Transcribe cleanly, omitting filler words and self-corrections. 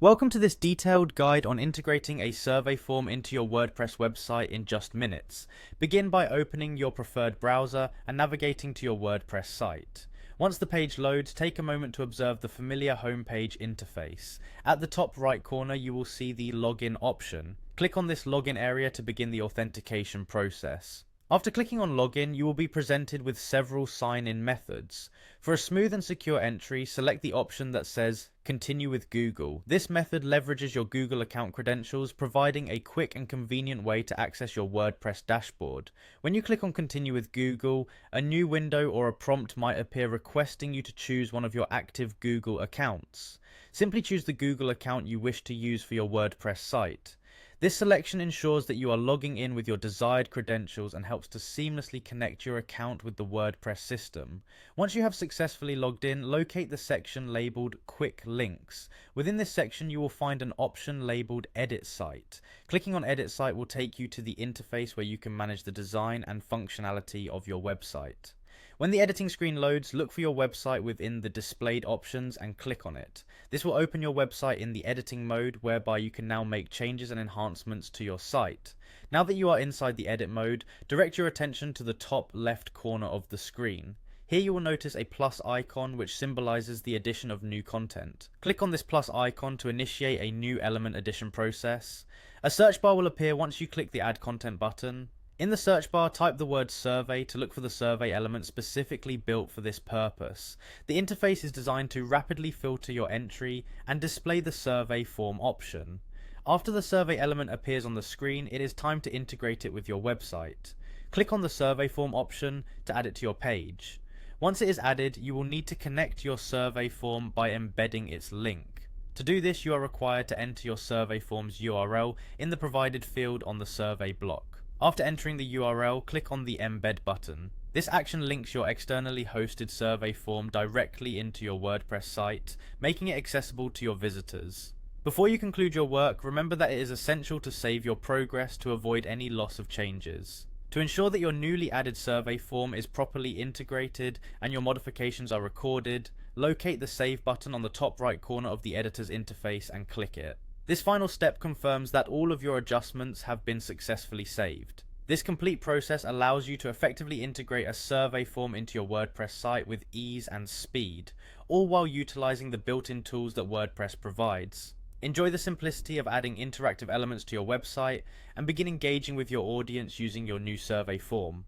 Welcome to this detailed guide on integrating a survey form into your WordPress website in just minutes. Begin by opening your preferred browser and navigating to your WordPress site. Once the page loads, take a moment to observe the familiar homepage interface. At the top right corner, you will see the login option. Click on this login area to begin the authentication process. After clicking on login, you will be presented with several sign-in methods. For a smooth and secure entry, select the option that says Continue with Google. This method leverages your Google account credentials, providing a quick and convenient way to access your WordPress dashboard. When you click on Continue with Google, a new window or a prompt might appear requesting you to choose one of your active Google accounts. Simply choose the Google account you wish to use for your WordPress site. This selection ensures that you are logging in with your desired credentials and helps to seamlessly connect your account with the WordPress system. Once you have successfully logged in, locate the section labeled Quick Links. Within this section, you will find an option labeled Edit Site. Clicking on Edit Site will take you to the interface where you can manage the design and functionality of your website. When the editing screen loads, look for your website within the displayed options and click on it. This will open your website in the editing mode, whereby you can now make changes and enhancements to your site. Now that you are inside the edit mode, direct your attention to the top left corner of the screen. Here you will notice a plus icon which symbolizes the addition of new content. Click on this plus icon to initiate a new element addition process. A search bar will appear once you click the Add Content button. In the search bar, type the word survey to look for the survey element specifically built for this purpose. The interface is designed to rapidly filter your entry and display the survey form option. After the survey element appears on the screen, it is time to integrate it with your website. Click on the survey form option to add it to your page. Once it is added, you will need to connect your survey form by embedding its link. To do this, you are required to enter your survey form's URL in the provided field on the survey block. After entering the URL, click on the Embed button. This action links your externally hosted survey form directly into your WordPress site, making it accessible to your visitors. Before you conclude your work, remember that it is essential to save your progress to avoid any loss of changes. To ensure that your newly added survey form is properly integrated and your modifications are recorded, locate the Save button on the top right corner of the editor's interface and click it. This final step confirms that all of your adjustments have been successfully saved. This complete process allows you to effectively integrate a survey form into your WordPress site with ease and speed, all while utilizing the built-in tools that WordPress provides. Enjoy the simplicity of adding interactive elements to your website and begin engaging with your audience using your new survey form.